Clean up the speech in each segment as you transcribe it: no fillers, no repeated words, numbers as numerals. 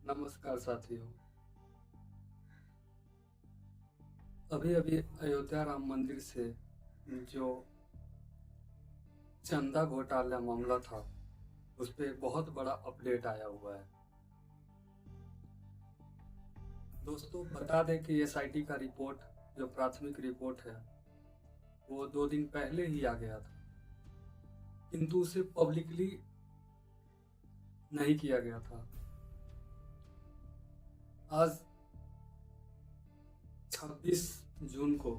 नमस्कार साथियों। अभी अभी अयोध्या राम मंदिर से जो चंदा घोटाला मामला था उस पे बहुत बड़ा अपडेट आया हुआ है। दोस्तों बता दें कि एसआईटी का रिपोर्ट जो प्राथमिक रिपोर्ट है वो 2 दिन पहले ही आ गया था, किंतु उसे पब्लिकली नहीं किया गया था। आज 26 जून को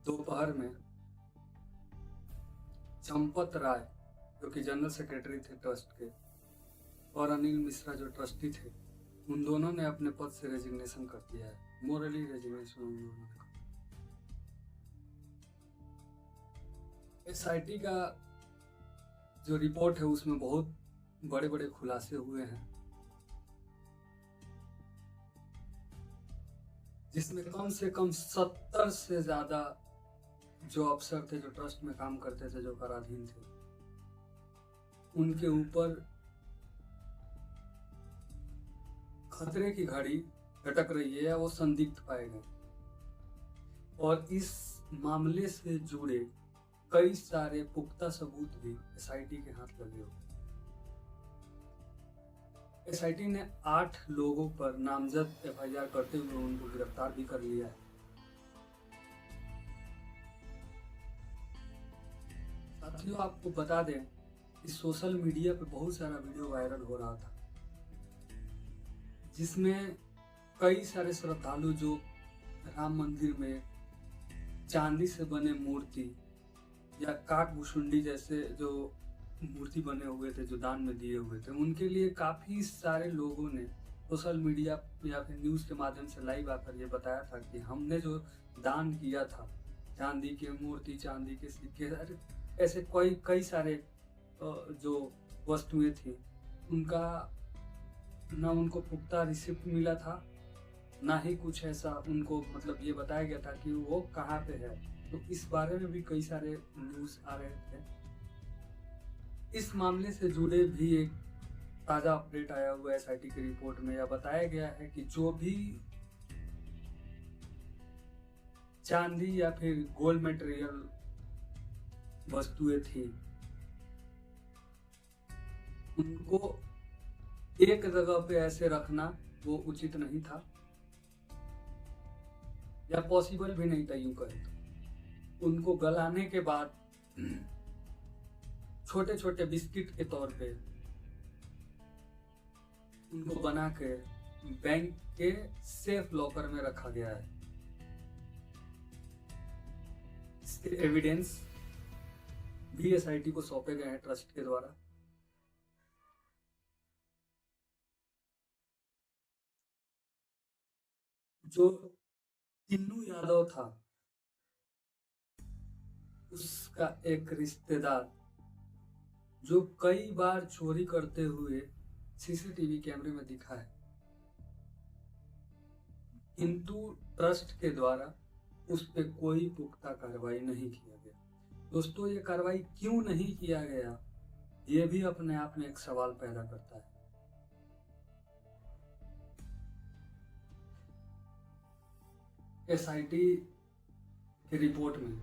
दोपहर में चंपत राय जो कि जनरल सेक्रेटरी थे ट्रस्ट के और अनिल मिश्रा जो ट्रस्टी थे, उन दोनों ने अपने पद से रेजिग्नेशन कर दिया है। मोरली रेजिग्नेशन उन्होंने कर। एसआईटी का जो रिपोर्ट है उसमें बहुत बड़े बड़े खुलासे हुए हैं, जिसमें कम से कम 70 से ज्यादा जो अफसर थे जो ट्रस्ट में काम करते थे, जो कराधीन थे, उनके ऊपर खतरे की घड़ी लटक रही है या वो संदिग्ध पाए गए। और इस मामले से जुड़े कई सारे पुख्ता सबूत भी एसआईटी के हाथ लगे हुए। एसआईटी ने 8 लोगों पर नामजद एफआईआर करते हुए उनको गिरफ्तार भी कर लिया है। साथियों आपको बता दें कि सोशल मीडिया पे बहुत सारा वीडियो वायरल हो रहा था, जिसमें कई सारे श्रद्धालु जो राम मंदिर में चांदी से बने मूर्ति या काठ भुसुंडी जैसे जो मूर्ति बने हुए थे जो दान में दिए हुए थे, उनके लिए काफी सारे लोगों ने सोशल मीडिया या फिर न्यूज के माध्यम से लाइव आकर ये बताया था कि हमने जो दान किया था, चांदी के मूर्ति, चांदी के सिक्के, ऐसे कई सारे जो वस्तुएं थी, उनका ना उनको पुख्ता रिसिप्ट मिला था, ना ही कुछ ऐसा उनको मतलब ये बताया गया था कि वो कहाँ पे है। तो इस बारे में भी कई सारे न्यूज आ रहे थे। इस मामले से जुड़े भी एक ताजा अपडेट आया हुआ है एसआईटी की रिपोर्ट में। यह बताया गया है कि जो भी चांदी या फिर गोल्ड मटेरियल वस्तुएं थी, उनको एक जगह पे ऐसे रखना वो उचित नहीं था या पॉसिबल भी नहीं था। यूं कहे तो उनको गलाने के बाद छोटे छोटे बिस्किट के तौर पे उनको बना के बैंक के सेफ लॉकर में रखा गया है। इसके एविडेंस भी एसआईटी को सौंपे गए हैं ट्रस्ट के द्वारा। जो चिन्नू यादव था, उसका एक रिश्तेदार जो कई बार चोरी करते हुए सीसीटीवी कैमरे में दिखा है, किंतु ट्रस्ट के द्वारा उस पर कोई पुख्ता कार्रवाई नहीं किया गया। दोस्तों ये कार्रवाई क्यों नहीं किया गया, ये भी अपने आप में एक सवाल पैदा करता है। एसआईटी की रिपोर्ट में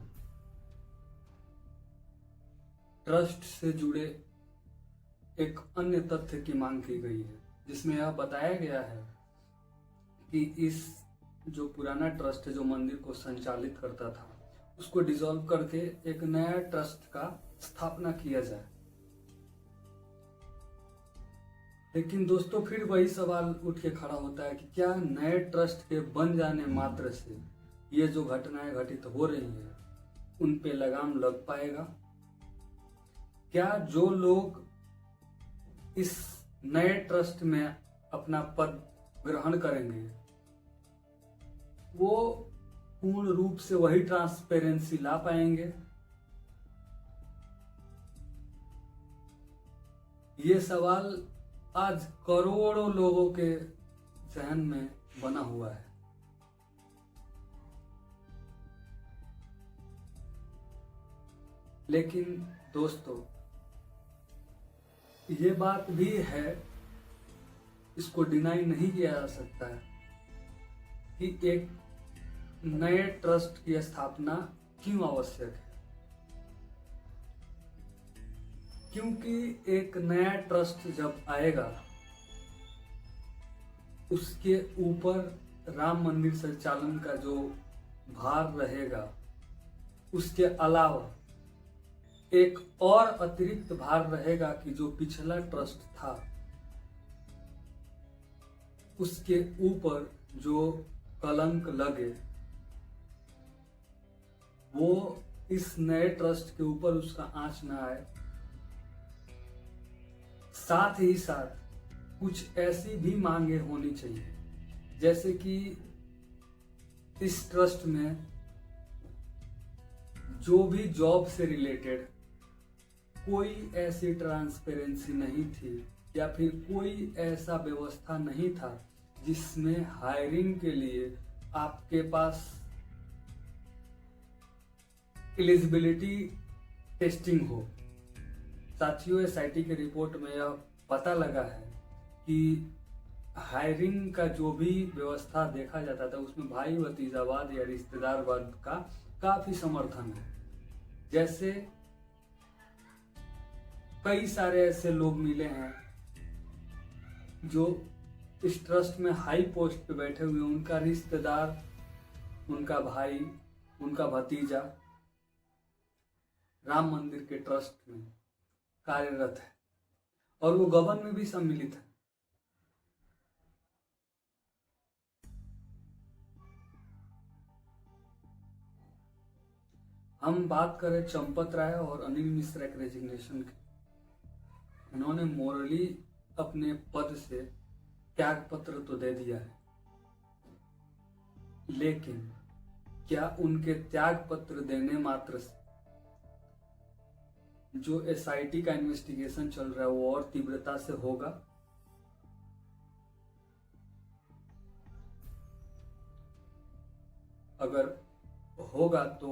ट्रस्ट से जुड़े एक अन्य तथ्य की मांग की गई है, जिसमें यह बताया गया है कि इस जो पुराना ट्रस्ट जो मंदिर को संचालित करता था, उसको डिसॉल्व करके एक नया ट्रस्ट का स्थापना किया जाए। लेकिन दोस्तों फिर वही सवाल उठ के खड़ा होता है कि क्या नए ट्रस्ट के बन जाने मात्र से ये जो घटनाएं घटित हो रही हैं उन पे लगाम लग पाएगा? क्या जो लोग इस नए ट्रस्ट में अपना पद ग्रहण करेंगे वो पूर्ण रूप से वही ट्रांसपेरेंसी ला पाएंगे? ये सवाल आज करोड़ों लोगों के जहन में बना हुआ है। लेकिन दोस्तों ये बात भी है, इसको डिनाई नहीं किया जा सकता है कि एक नए ट्रस्ट की स्थापना क्यों आवश्यक है। क्योंकि एक नया ट्रस्ट जब आएगा, उसके ऊपर राम मंदिर संचालन का जो भार रहेगा, उसके अलावा एक और अतिरिक्त भार रहेगा कि जो पिछला ट्रस्ट था उसके ऊपर जो कलंक लगे वो इस नए ट्रस्ट के ऊपर उसका आंच ना आए। साथ ही साथ कुछ ऐसी भी मांगे होनी चाहिए, जैसे कि इस ट्रस्ट में जो भी जॉब से रिलेटेड कोई ऐसी ट्रांसपेरेंसी नहीं थी या फिर कोई ऐसा व्यवस्था नहीं था जिसमें हायरिंग के लिए आपके पास एलिजिबिलिटी टेस्टिंग हो। साथियों, एसआईटी के रिपोर्ट में यह पता लगा है कि हायरिंग का जो भी व्यवस्था देखा जाता था उसमें भाई भतीजावाद या रिश्तेदारवाद का काफी समर्थन है। जैसे कई सारे ऐसे लोग मिले हैं जो इस ट्रस्ट में हाई पोस्ट पे बैठे हुए, उनका रिश्तेदार, उनका भाई, उनका भतीजा राम मंदिर के ट्रस्ट में कार्यरत है और वो गबन में भी सम्मिलित है। हम बात करें चंपत राय और अनिल मिश्रा के रेजिग्नेशन की। उन्होंने मोरली अपने पद से त्याग पत्र तो दे दिया है, लेकिन क्या उनके त्याग पत्र देने मात्र से जो एसआईटी का इन्वेस्टिगेशन चल रहा है वो और तीव्रता से होगा? अगर होगा तो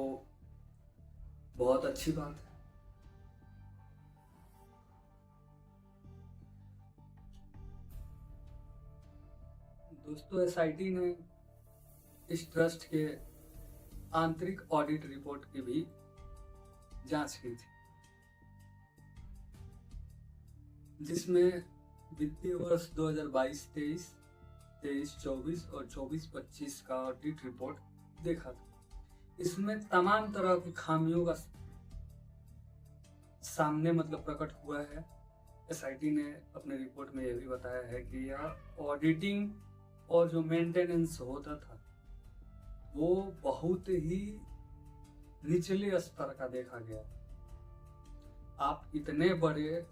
बहुत अच्छी बात है। दोस्तों, एसआईटी ने इस ट्रस्ट के आंतरिक ऑडिट रिपोर्ट की भी जांच की थी, जिसमें वित्तीय वर्ष 2022-23, 23-24 और 24-25 का ऑडिट रिपोर्ट देखा था। इसमें तमाम तरह की खामियों का सामने प्रकट हुआ है। एसआईटी ने अपने रिपोर्ट में यह भी बताया है कि यह ऑडिटिंग और जो मेंटेनेंस होता था वो बहुत ही निचले स्तर का देखा गया। आप इतने बड़े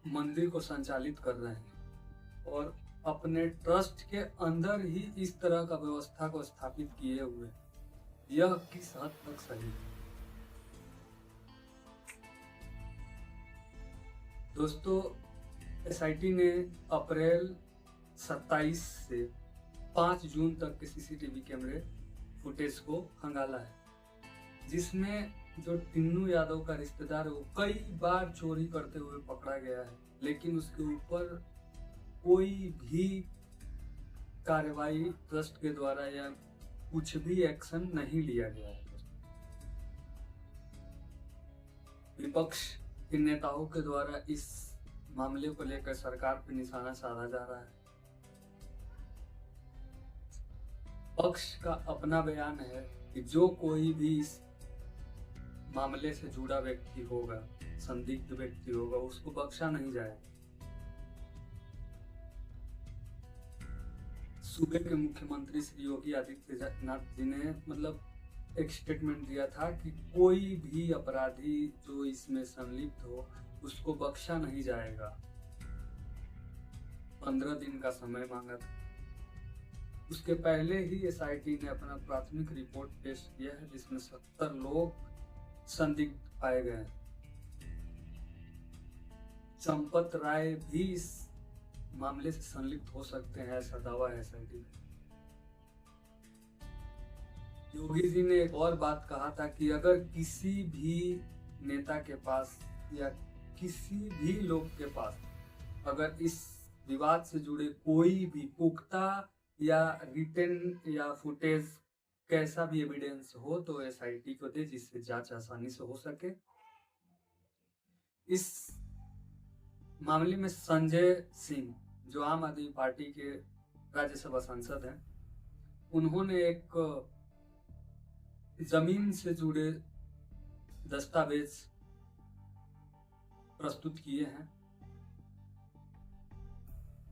मंदिर को संचालित कर रहे हैं और अपने ट्रस्ट के अंदर ही इस तरह का व्यवस्था को स्थापित किए हुए, यह किस हद तक सही है? दोस्तों, एसआईटी ने अप्रैल 27 से 5 जून तक के सीसीटीवी कैमरे फुटेज को खंगाला है, जिसमें जो टिन्नू यादव का रिश्तेदार है वो कई बार चोरी करते हुए पकड़ा गया है, लेकिन उसके ऊपर कोई भी कार्रवाई ट्रस्ट के द्वारा या कुछ भी एक्शन नहीं लिया गया है। विपक्ष के नेताओं के द्वारा इस मामले को लेकर सरकार पर निशाना साधा जा रहा है। पक्ष का अपना बयान है कि जो कोई भी इस मामले से जुड़ा व्यक्ति होगा, संदिग्ध व्यक्ति होगा, उसको बख्शा नहीं जाएगा। सूबे के मुख्यमंत्री श्री योगी आदित्यनाथ जी ने एक स्टेटमेंट दिया था कि कोई भी अपराधी जो इसमें संलिप्त हो उसको बख्शा नहीं जाएगा। 15 दिन का समय मांगा था। उसके पहले ही एसआईटी ने अपना प्राथमिक रिपोर्ट पेश किया है, जिसमें 70 लोग संदिग्ध पाए गए हैं। चंपत राय भी इस मामले से संलिप्त हो सकते हैं, ऐसा दावा है एसआईटी में। योगी जी ने एक और बात कहा था कि अगर किसी भी नेता के पास या किसी भी लोग के पास अगर इस विवाद से जुड़े कोई भी पुख्ता या रिटन या फुटेज कैसा भी एविडेंस हो तो एसआईटी को दे, जिससे जांच आसानी से हो सके। इस मामले में संजय सिंह जो आम आदमी पार्टी के राज्यसभा सांसद हैं, उन्होंने एक जमीन से जुड़े दस्तावेज प्रस्तुत किए हैं,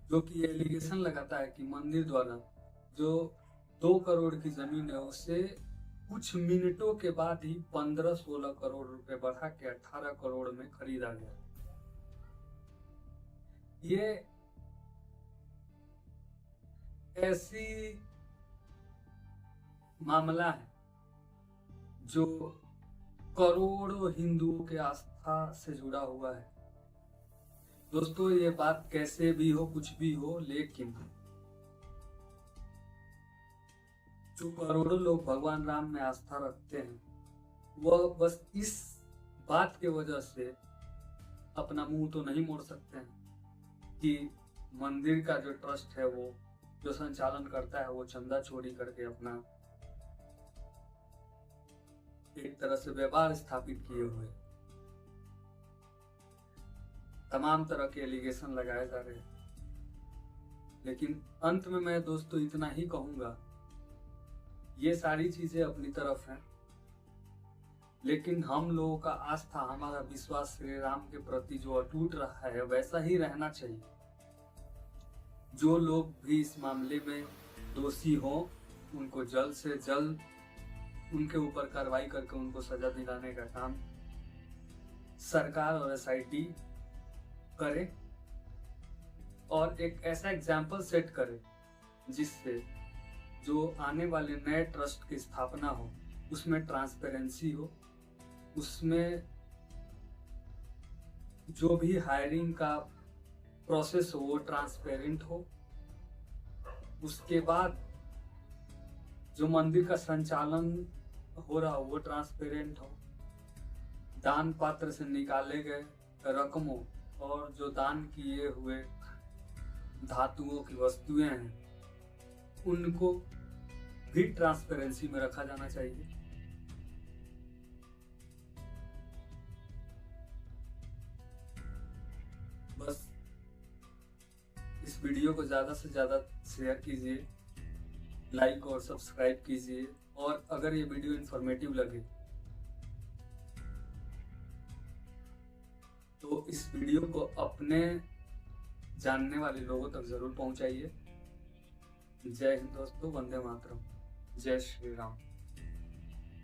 जो कि एलिगेशन लगाता है कि मंदिर द्वारा जो 2 करोड़ की जमीन है उसे कुछ मिनटों के बाद ही 15-16 करोड़ रुपए बढ़ा के 18 करोड़ में खरीदा गया। ये ऐसी मामला है जो करोड़ों हिंदुओं के आस्था से जुड़ा हुआ है। दोस्तों, ये बात कैसे भी हो, कुछ भी हो, लेकिन जो करोड़ों लोग भगवान राम में आस्था रखते हैं, वह बस इस बात के वजह से अपना मुंह तो नहीं मोड़ सकते हैं कि मंदिर का जो ट्रस्ट है, वो जो संचालन करता है, वो चंदा चोरी करके अपना एक तरह से व्यापार स्थापित किए हुए तमाम तरह के एलिगेशन लगाए जा रहे हैं। लेकिन अंत में मैं दोस्तों इतना ही कहूंगा, ये सारी चीजें अपनी तरफ हैं, लेकिन हम लोगों का आस्था, हमारा विश्वास श्री राम के प्रति जो अटूट रहा है वैसा ही रहना चाहिए। जो लोग भी इस मामले में दोषी हों, उनको जल्द से जल्द उनके ऊपर कार्रवाई करके उनको सजा दिलाने का काम सरकार और एसआईटी करे और एक ऐसा एग्जाम्पल सेट करे जिससे जो आने वाले नए ट्रस्ट की स्थापना हो उसमें ट्रांसपेरेंसी हो, उसमें जो भी हायरिंग का प्रोसेस हो वो ट्रांसपेरेंट हो, उसके बाद जो मंदिर का संचालन हो रहा हो वो ट्रांसपेरेंट हो, दान पात्र से निकाले गए रकमों और जो दान किए हुए धातुओं की वस्तुएं हैं उनको भी ट्रांसपेरेंसी में रखा जाना चाहिए। बस इस वीडियो को ज्यादा से ज्यादा शेयर कीजिए, लाइक और सब्सक्राइब कीजिए, और अगर ये वीडियो इंफॉर्मेटिव लगे तो इस वीडियो को अपने जानने वाले लोगों तक जरूर पहुंचाइए। जय हिंद दोस्तों, वंदे मातरम, जय श्री राम।